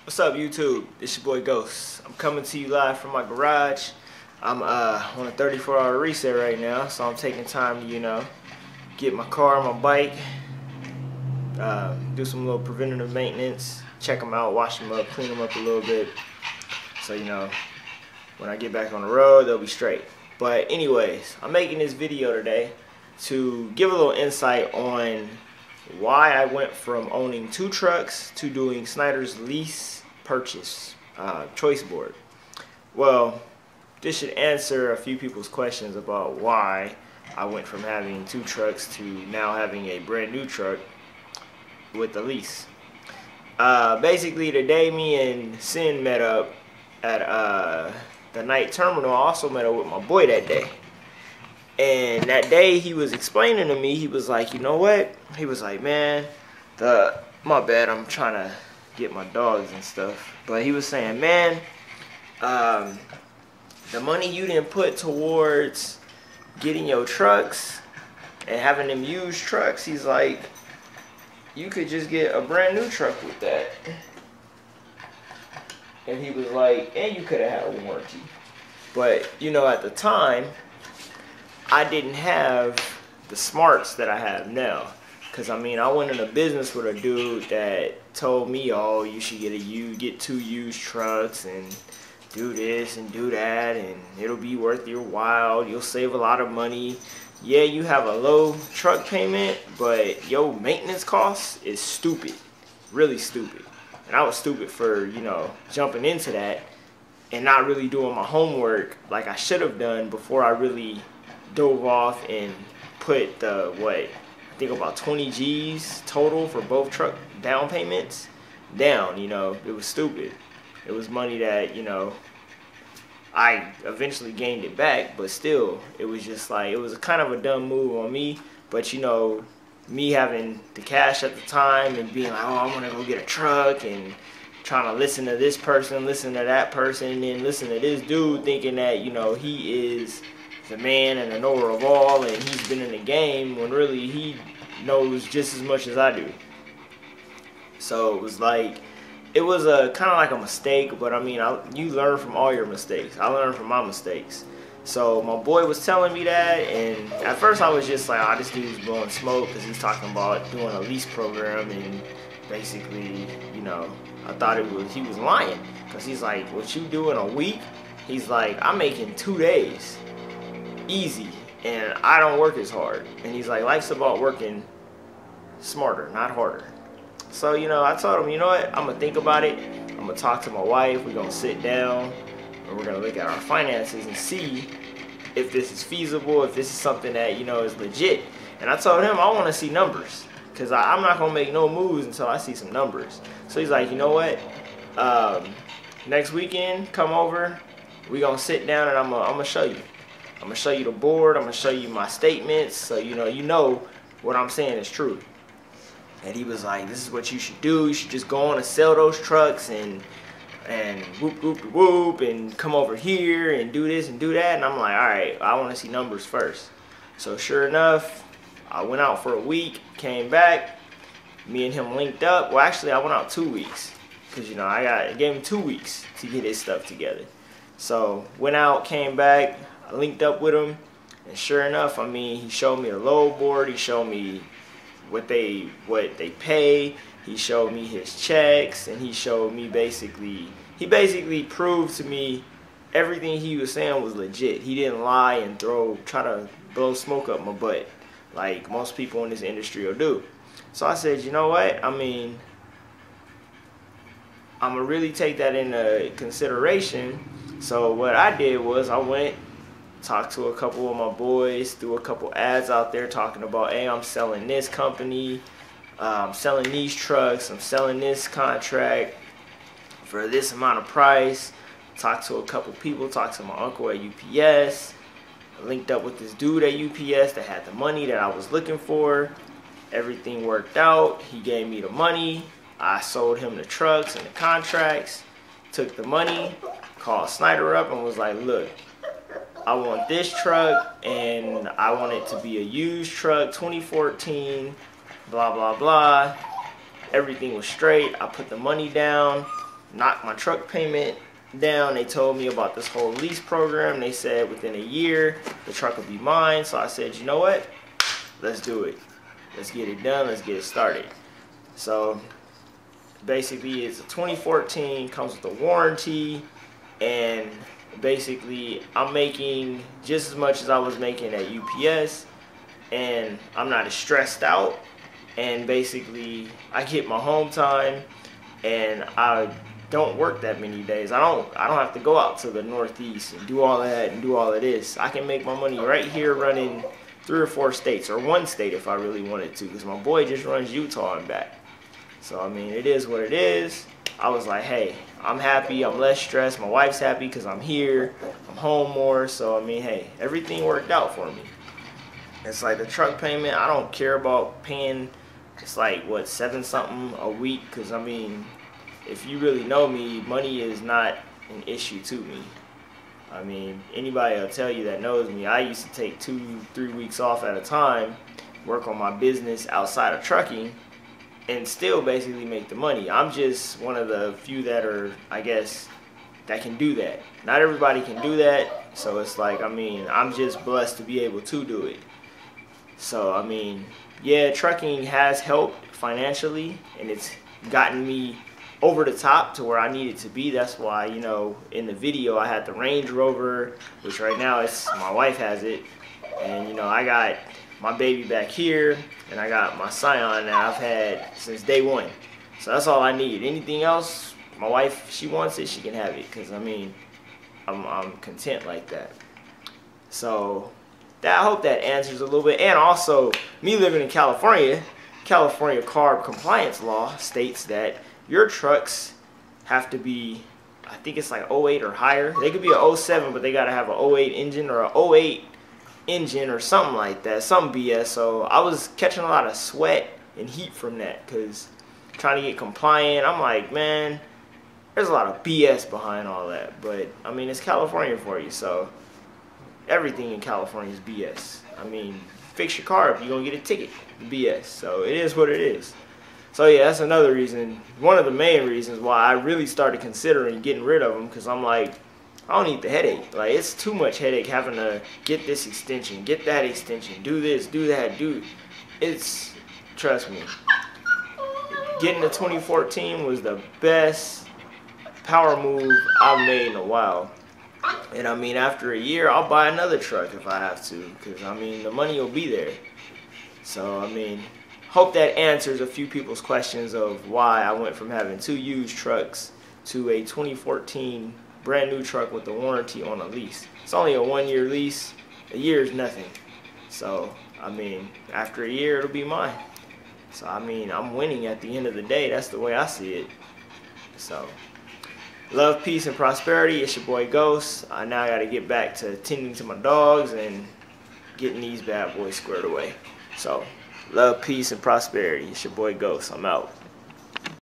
What's up, YouTube? It's your boy Ghost. I'm coming to you live from my garage. I'm on a 34-hour reset right now, so I'm taking time to, get my car, my bike, do some little preventative maintenance, check them out, wash them up, clean them up a little bit. So, when I get back on the road, they'll be straight. But anyways, I'm making this video today to give a little insight on why I went from owning 2 trucks to doing Scheinders Lease Purchase choice board. Well, this should answer a few people's questions about why I went from having 2 trucks to now having a brand new truck with the lease. Basically, the day me and Sin met up at the night terminal, I also met up with my boy that day. And that day he was explaining to me, he was like, you know what? He was like, man, my bad, I'm trying to get my dogs and stuff. But he was saying, man, the money you didn't put towards getting your trucks and having them used trucks, he's like, you could just get a brand new truck with that. And he was like, and you could have had a warranty. But, at the time, I didn't have the smarts that I have now. Because, I went into business with a dude that told me, oh, you should get 2 used trucks and do this and do that, and it'll be worth your while. You'll save a lot of money. Yeah, you have a low truck payment, but your maintenance cost is stupid. Really stupid. And I was stupid for, jumping into that and not really doing my homework like I should have done before I really dove off and put I think about 20 G's total for both truck down payments down. It was stupid. It was money that, I eventually gained it back, but still, it was just like, it was kind of a dumb move on me. But, me having the cash at the time and being like, oh, I'm gonna go get a truck, and trying to listen to this person, listen to that person, and then listen to this dude thinking that, he is the man and the knower of all, and he's been in the game, when really he knows just as much as I do. So it was a kind of like a mistake, but you learn from all your mistakes. I learned from my mistakes. So my boy was telling me that, and at first I was just like, oh, this dude's blowing smoke because he's talking about doing a lease program, and basically, I thought he was lying, because he's like, what you do in a week? He's like, I'm making 2 days. Easy, and I don't work as hard. And he's like, life's about working smarter, not harder. So, I told him, you know what, I'm gonna think about it. I'm gonna talk to my wife. We're gonna sit down and we're gonna look at our finances and see if this is feasible, if this is something that, is legit. And I told him I want to see numbers, because I'm not gonna make no moves until I see some numbers. So he's like, you know what, next weekend, come over, we're gonna sit down and I'm gonna show you. I'm going to show you the board. I'm going to show you my statements, so you know what I'm saying is true. And he was like, this is what you should do. You should just go on and sell those trucks and whoop, whoop, whoop, and come over here and do this and do that. And I'm like, all right, I want to see numbers first. So sure enough, I went out for a week, came back. Me and him linked up. Well, actually, I went out 2 weeks, because, I gave him 2 weeks to get his stuff together. So went out, came back. I linked up with him, and sure enough, he showed me the load board. He showed me what they pay. He showed me his checks, and he showed me he basically proved to me everything he was saying was legit. He didn't lie and try to blow smoke up my butt like most people in this industry will do. So I said, you know what? I'm gonna really take that into consideration. So what I did was I went, talked to a couple of my boys, threw a couple ads out there talking about, hey, I'm selling this company, I'm selling these trucks, I'm selling this contract for this amount of price. Talked to a couple people, talked to my uncle at UPS, I linked up with this dude at UPS that had the money that I was looking for. Everything worked out. He gave me the money. I sold him the trucks and the contracts, took the money, called Snyder up and was like, look, I want this truck, and I want it to be a used truck, 2014, blah, blah, blah. Everything was straight. I put the money down. knocked my truck payment down. They told me about this whole lease program. They said within a year the truck will be mine. So I said, you know what? Let's do it. Let's get it done. Let's get it started. So basically it's a 2014, comes with a warranty, and basically I'm making just as much as I was making at UPS, and I'm not as stressed out, and basically I hit my home time, and I don't work that many days. I don't have to go out to the Northeast and do all that and do all of this. I can make my money right here running 3 or 4 states, or 1 state if I really wanted to, because my boy just runs Utah and back. So I mean, it is what it is. I was like, hey, I'm happy, I'm less stressed, my wife's happy because I'm here, I'm home more. So I mean, hey, everything worked out for me. It's like the truck payment, I don't care about paying, it's like what, 7 something a week, because I mean, if you really know me, money is not an issue to me. I mean, anybody will tell you that knows me, I used to take 2-3 weeks off at a time, work on my business outside of trucking, and still basically make the money. I'm just one of the few that are, I guess, that can do that. Not everybody can do that, so it's like, I mean, I'm just blessed to be able to do it. So, I mean, yeah, trucking has helped financially, and it's gotten me over the top to where I needed to be. That's why, you know, in the video I had the Range Rover, which right now it's, my wife has it, and you know, I got my baby back here, and I got my Scion that I've had since day 1. So that's all I need. Anything else, my wife, if she wants it, she can have it, because I mean, I'm content like that. So I hope that answers a little bit. And also, me living in California, California CARB compliance law states that your trucks have to be, I think it's like 08 or higher. They could be a 07, but they got to have a 08 engine or a 08 engine or something like that, some BS. So I was catching a lot of sweat and heat from that, because trying to get compliant, I'm like, man, there's a lot of BS behind all that. But I mean, it's California for you, so everything in California is BS. I mean, fix your car up, you're gonna get a ticket. BS. So it is what it is. So yeah, that's another reason, one of the main reasons why I really started considering getting rid of them, because I'm like, I don't need the headache. Like, it's too much headache having to get this extension, get that extension, do this, do that, do. It's, trust me, getting the 2014 was the best power move I've made in a while. And I mean, after a year, I'll buy another truck if I have to, because I mean, the money will be there. So I mean, hope that answers a few people's questions of why I went from having 2 used trucks to a 2014 brand new truck with the warranty on a lease. It's only a 1-year lease. A year is nothing. So I mean, after a year, it'll be mine. So I mean, I'm winning at the end of the day. That's the way I see it. So love, peace, and prosperity. It's your boy Ghost. I now got to get back to tending to my dogs and getting these bad boys squared away. So love, peace, and prosperity. It's your boy Ghost. I'm out.